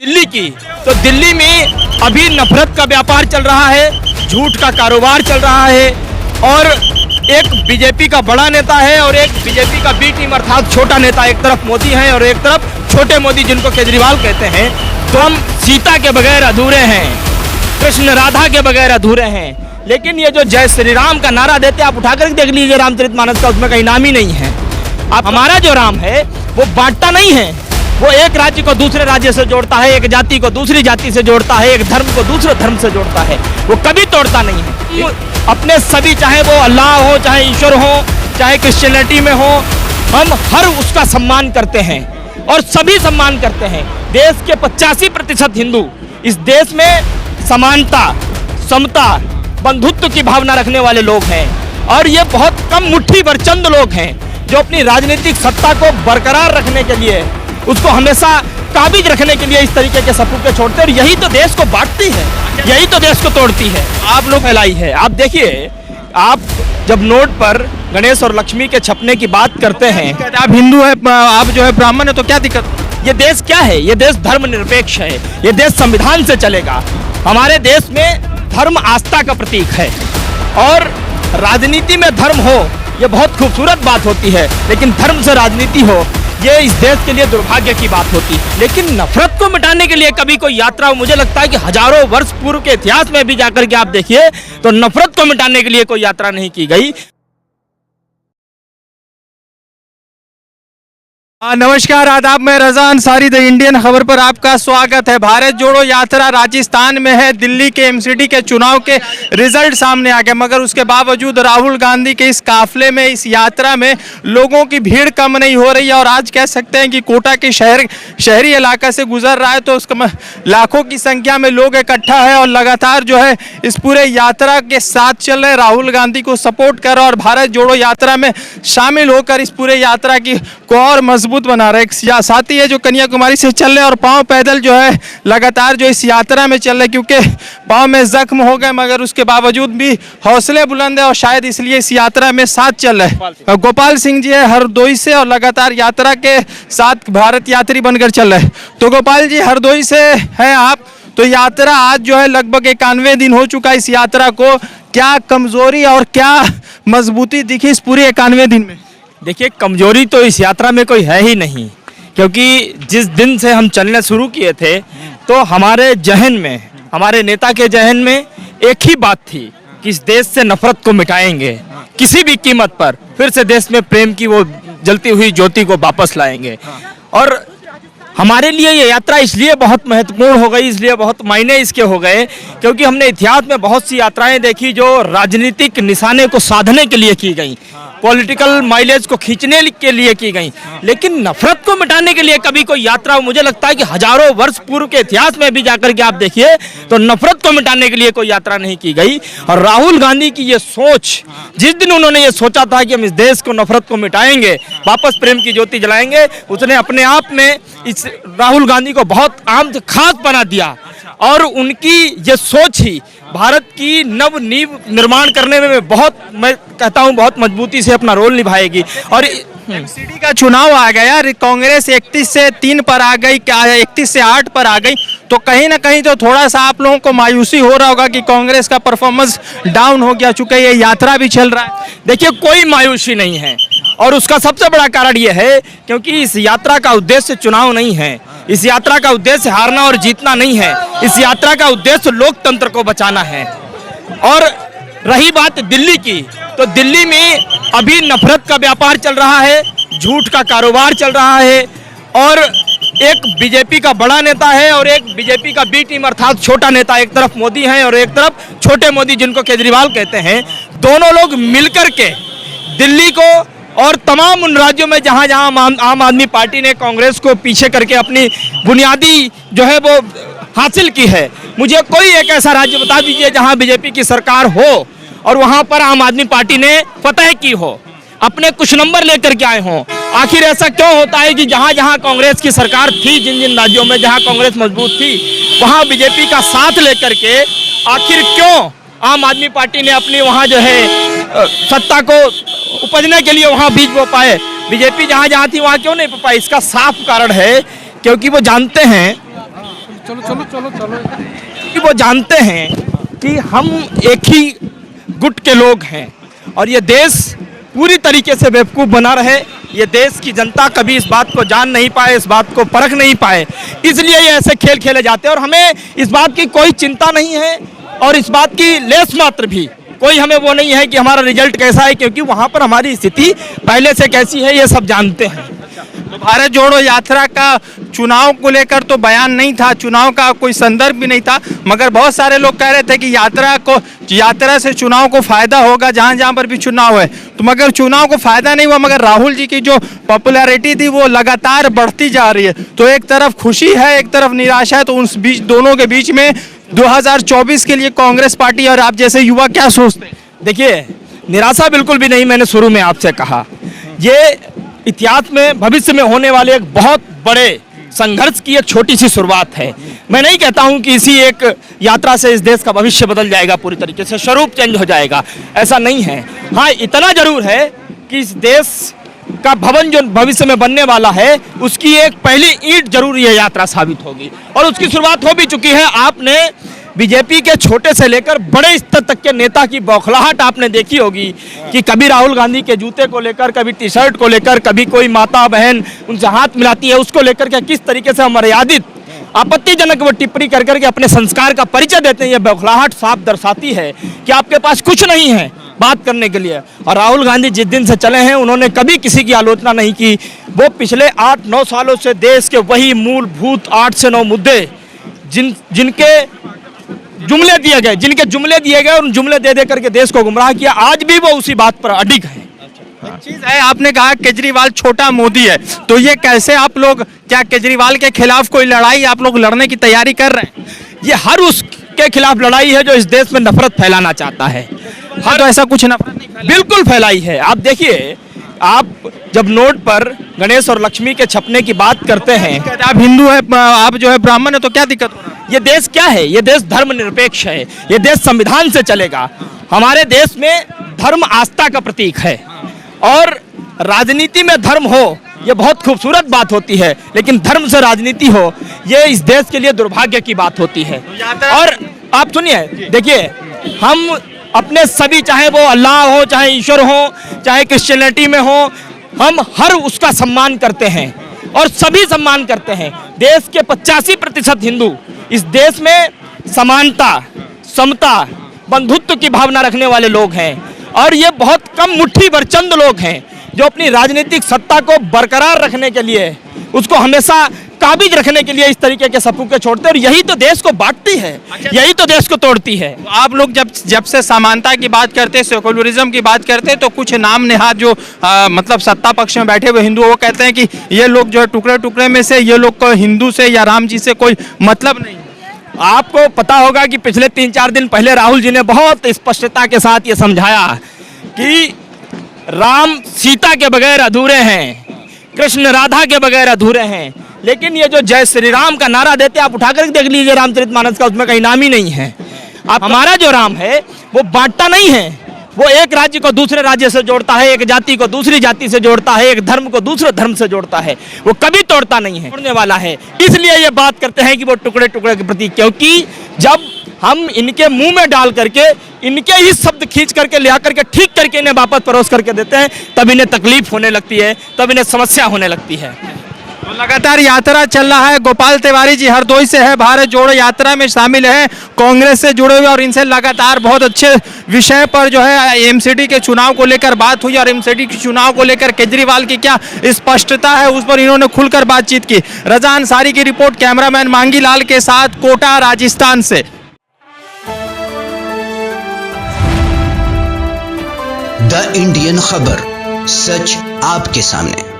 दिल्ली की तो दिल्ली में अभी नफरत का व्यापार चल रहा है, झूठ का कारोबार चल रहा है और एक बीजेपी का बड़ा नेता है और एक बीजेपी का बी टीम अर्थात छोटा नेता। एक तरफ मोदी है और एक तरफ छोटे मोदी जिनको केजरीवाल कहते हैं। तो हम सीता के बगैर अधूरे हैं, कृष्ण राधा के बगैर अधूरे हैं। लेकिन ये जो जय श्री राम का नारा देते आप उठाकर देख लीजिए रामचरितमानस का, उसमें कहीं नाम ही नहीं है। अब हमारा जो राम है वो बांटता नहीं है, वो एक राज्य को दूसरे राज्य से जोड़ता है, एक जाति को दूसरी जाति से जोड़ता है, एक धर्म को दूसरे धर्म से जोड़ता है, वो कभी तोड़ता नहीं है। अपने सभी, चाहे वो अल्लाह हो, चाहे ईश्वर हो, चाहे क्रिश्चियनिटी में हो, हम हर उसका सम्मान करते हैं और सभी सम्मान करते हैं। देश के 85% हिंदू इस देश में समानता, समता, बंधुत्व की भावना रखने वाले लोग हैं और ये बहुत कम मुट्ठी भर चंद लोग हैं जो अपनी राजनीतिक सत्ता को बरकरार रखने के लिए, उसको हमेशा काबिज रखने के लिए इस तरीके के सपूते छोड़ते हैं। यही तो देश को बांटती है, यही तो देश को तोड़ती है। आप लोग फैलाई है। आप देखिए, आप जब नोट पर गणेश और लक्ष्मी के छपने की बात करते हैं, आप हिंदू है, आप जो है ब्राह्मण है, तो क्या दिक्कत? ये देश क्या है? ये देश धर्मनिरपेक्ष है, ये देश संविधान से चलेगा। हमारे देश में धर्म आस्था का प्रतीक है और राजनीति में धर्म हो ये बहुत खूबसूरत बात होती है, लेकिन धर्म से राजनीति हो ये इस देश के लिए दुर्भाग्य की बात होती है। लेकिन नफरत को मिटाने के लिए कभी कोई यात्रा, मुझे लगता है कि हजारों वर्ष पूर्व के इतिहास में भी जाकर के आप देखिए तो नफरत को मिटाने के लिए कोई यात्रा नहीं की गई। नमस्कार, आदाब, मैं रजा अंसारी, द इंडियन खबर पर आपका स्वागत है। भारत जोड़ो यात्रा राजस्थान में है। दिल्ली के एमसीडी के चुनाव के रिजल्ट सामने आ गए, मगर उसके बावजूद राहुल गांधी के इस काफले में, इस यात्रा में लोगों की भीड़ कम नहीं हो रही है। और आज कह सकते हैं कि कोटा के शहरी इलाका से गुजर रहा है तो उसका लाखों की संख्या में लोग इकट्ठा है और लगातार जो है इस पूरे यात्रा के साथ चल रहे, राहुल गांधी को सपोर्ट कर और भारत जोड़ो यात्रा में शामिल होकर इस पूरे यात्रा की को और मजबूत बना रहे। एक साथी है जो कन्याकुमारी से चल रहे और पांव पैदल जो है लगातार जो इस यात्रा में चल रहे, क्योंकि पांव में जख्म हो गए मगर उसके बावजूद भी हौसले बुलंद है और शायद इसलिए इस यात्रा में साथ चल रहे। गोपाल सिंह जी है हरदोई से और लगातार यात्रा के साथ भारत यात्री बनकर चल रहे। तो गोपाल जी, हरदोई से हैं आप, तो यात्रा आज जो है लगभग 91 दिन हो चुका है। इस यात्रा को क्या कमजोरी और क्या मजबूती दिखी इस पूरे 91 दिन में? देखिए, कमजोरी तो इस यात्रा में कोई है ही नहीं, क्योंकि जिस दिन से हम चलने शुरू किए थे तो हमारे जहन में, हमारे नेता के जहन में एक ही बात थी कि इस देश से नफरत को मिटाएंगे किसी भी कीमत पर, फिर से देश में प्रेम की वो जलती हुई ज्योति को वापस लाएंगे। और हमारे लिए ये यात्रा इसलिए बहुत महत्वपूर्ण हो गई, इसलिए बहुत मायने इसके हो गए क्योंकि हमने इतिहास में बहुत सी यात्राएं देखी जो राजनीतिक निशाने को साधने के लिए की गई, पॉलिटिकल माइलेज को खींचने के लिए की गई, लेकिन नफरत को मिटाने के लिए कभी कोई यात्रा, मुझे लगता है कि हजारों वर्ष पूर्व के इतिहास में भी जाकर के आप देखिए तो नफरत को मिटाने के लिए कोई यात्रा नहीं की गई। और राहुल गांधी की ये सोच, जिस दिन उन्होंने ये सोचा था कि हम इस देश को नफरत को मिटाएंगे, वापस प्रेम की ज्योति जलाएंगे, उसने अपने आप में इस राहुल गांधी को बहुत आम खास बना दिया और उनकी ये सोच ही भारत की नव नींव निर्माण करने में बहुत, मैं कहता हूं, बहुत मजबूती से अपना रोल निभाएगी। और एमसीडी का चुनाव आ गया, कांग्रेस 31 से 3 पर आ गई, 31 से 8 पर आ गई, तो कहीं ना कहीं तो थोड़ा सा आप लोगों को मायूसी हो रहा होगा कि कांग्रेस का परफॉर्मेंस डाउन हो गया, चूंकि ये यात्रा भी चल रहा है। देखिए, कोई मायूसी नहीं है और उसका सबसे बड़ा कारण ये है क्योंकि इस यात्रा का उद्देश्य चुनाव नहीं है, इस यात्रा का उद्देश्य हारना और जीतना नहीं है, इस यात्रा का उद्देश्य लोकतंत्र को बचाना है। और रही बात दिल्ली की, तो दिल्ली में अभी नफरत का व्यापार चल रहा है, झूठ का कारोबार चल रहा है और एक बीजेपी का बड़ा नेता है और एक बीजेपी का बी टीम अर्थात छोटा नेता। एक तरफ मोदी है और एक तरफ छोटे मोदी जिनको केजरीवाल कहते हैं। दोनों लोग मिलकर के दिल्ली को और तमाम उन राज्यों में जहां जहां आम आदमी पार्टी ने कांग्रेस को पीछे करके अपनी बुनियादी जो है वो हासिल की है, मुझे कोई एक ऐसा राज्य बता दीजिए जहां बीजेपी की सरकार हो और वहां पर आम आदमी पार्टी ने फतह की हो, अपने कुछ नंबर लेकर के आए हों। आखिर ऐसा क्यों होता है कि जहां जहां कांग्रेस की सरकार थी, जिन जिन राज्यों में जहां कांग्रेस मजबूत थी, वहां बीजेपी का साथ लेकर के आखिर क्यों आम आदमी पार्टी ने अपनी वहां जो है सत्ता को उपजने के लिए वहां बीज बो पाए? बीजेपी जहां जहां थी वहां क्यों नहीं बो पाई? इसका साफ कारण है क्योंकि वो जानते हैं कि वो जानते हैं कि हम एक ही गुट के लोग हैं और ये देश पूरी तरीके से बेवकूफ़ बना रहे। ये देश की जनता कभी इस बात को जान नहीं पाए, इस बात को परख नहीं पाए, इसलिए ये ऐसे खेल खेले जाते हैं। और हमें इस बात की कोई चिंता नहीं है और इस बात की लेस मात्र भी कोई हमें वो नहीं है कि हमारा रिजल्ट कैसा है, क्योंकि वहाँ पर हमारी स्थिति पहले से कैसी है ये सब जानते हैं। तो भारत जोड़ो यात्रा का चुनाव को लेकर तो बयान नहीं था, चुनाव का कोई संदर्भ भी नहीं था, मगर बहुत सारे लोग कह रहे थे कि यात्रा से चुनाव को फायदा होगा जहां जहां पर भी चुनाव है। तो मगर चुनाव को फायदा नहीं हुआ, मगर राहुल जी की जो पॉपुलैरिटी थी वो लगातार बढ़ती जा रही है। तो एक तरफ खुशी है, एक तरफ निराशा है, तो उस बीच दोनों के बीच में 2024 के लिए कांग्रेस पार्टी और आप जैसे युवा क्या सोचते हैं? देखिए, निराशा बिल्कुल भी नहीं। मैंने शुरू में आपसे कहा, ये इतिहास में भविष्य में होने वाले एक बहुत बड़े संघर्ष की एक छोटी सी शुरुआत है। मैं नहीं कहता हूं कि इसी एक यात्रा से इस देश का भविष्य बदल जाएगा, पूरी तरीके से स्वरूप चेंज हो जाएगा, ऐसा नहीं है। हाँ, इतना जरूर है कि इस देश का भवन जो भविष्य में बनने वाला है उसकी एक पहली ईंट जरूर ये यात्रा साबित होगी और उसकी शुरुआत हो भी चुकी है। आपने बीजेपी के छोटे से लेकर बड़े स्तर तक के नेता की बौखलाहट आपने देखी होगी कि कभी राहुल गांधी के जूते को लेकर, कभी टी शर्ट को लेकर, कभी कोई माता बहन उनसे हाथ मिलाती है उसको लेकर के किस तरीके से मर्यादित आपत्तिजनक वो टिप्पणी कर करके अपने संस्कार का परिचय देते हैं। ये बौखलाहट साफ दर्शाती है कि आपके पास कुछ नहीं है बात करने के लिए। और राहुल गांधी जिस दिन से चले हैं उन्होंने कभी किसी की आलोचना नहीं की। वो पिछले 8-9 सालों से देश के वही मूलभूत 8 से 9 मुद्दे जिनके जुमले दिए गए उन जुमले दे करके देश को गुमराह किया, आज भी वो उसी बात पर अडिग है। एक चीज है, आपने कहा केजरीवाल छोटा मोदी है, तो ये कैसे आप लोग, क्या केजरीवाल के खिलाफ कोई लड़ाई आप लोग लड़ने की तैयारी कर रहे हैं? ये हर उसके खिलाफ लड़ाई है जो इस देश में नफरत फैलाना चाहता है। हाँ, तो ऐसा कुछ नफरत नहीं बिल्कुल फैलाई है। आप देखिए, आप जब नोट पर गणेश और लक्ष्मी के छपने की बात करते हैं, आप हिंदू है, आप जो है ब्राह्मण है, तो क्या दिक्कत हो रहा है? ये देश क्या है? ये देश धर्मनिरपेक्ष है, ये देश संविधान से चलेगा। हमारे देश में धर्म आस्था का प्रतीक है और राजनीति में धर्म हो ये बहुत खूबसूरत बात होती है, लेकिन धर्म से राजनीति हो ये इस देश के लिए दुर्भाग्य की बात होती है। और आप सुनिए, देखिए, हम अपने सभी, चाहे वो अल्लाह हो, चाहे ईश्वर हो, चाहे क्रिश्चियनिटी में हो, हम हर उसका सम्मान करते हैं और सभी सम्मान करते हैं। देश के 85% हिंदू इस देश में समानता, समता, बंधुत्व की भावना रखने वाले लोग हैं और ये बहुत कम मुट्ठी भर चंद लोग हैं जो अपनी राजनीतिक सत्ता को बरकरार रखने के लिए, उसको हमेशा काबिज रखने के लिए इस तरीके के सपूके छोड़ते हैं और यही तो देश को बांटती है, यही तो देश को तोड़ती है। तो आप लोग जब से समानता की बात करते हैं, सेकुलरिज्म की बात करते हैं, तो कुछ नाम नेहात जो मतलब सत्ता पक्ष में बैठे हुए हिंदू वो कहते हैं कि ये लोग जो है टुकड़े टुकड़े में से, ये लोग को हिंदू से या राम जी से कोई मतलब नहीं। आपको पता होगा कि पिछले 3-4 दिन पहले राहुल जी ने बहुत स्पष्टता के साथ ये समझाया कि राम सीता के बगैर अधूरे हैं, कृष्ण राधा के बगैर अधूरे हैं। लेकिन ये जो जय श्री राम का नारा देते हैं, आप उठाकर देख लीजिए रामचरितमानस का, उसमें कहीं नाम ही नहीं है। आप, हमारा जो राम है वो बांटता नहीं है, वो एक राज्य को दूसरे राज्य से जोड़ता है, एक जाति को दूसरी जाति से जोड़ता है, एक धर्म को दूसरे धर्म से जोड़ता है, वो कभी तोड़ता नहीं है, तोड़ने वाला है। इसलिए ये बात करते हैं कि वो टुकड़े टुकड़े के प्रति, क्योंकि जब हम इनके मुंह में डाल करके इनके ही शब्द खींच करके ले आकर के ठीक करके इन्हें वापस परोस करके देते हैं, तब इन्हें तकलीफ होने लगती है, तब इन्हें समस्या होने लगती है। तो लगातार यात्रा चल रहा है। गोपाल तिवारी जी हरदोई से है, भारत जोड़ो यात्रा में शामिल है, कांग्रेस से जुड़े हुए और इनसे लगातार बहुत अच्छे विषय पर जो है एमसीडी के चुनाव को लेकर बात हुई और एमसीडी के चुनाव को लेकर केजरीवाल की क्या स्पष्टता है उस पर इन्होंने खुलकर बातचीत की। रजा अंसारी की रिपोर्ट, कैमरामैन मांगी लाल के साथ, कोटा, राजस्थान से। द इंडियन खबर, सच आपके सामने।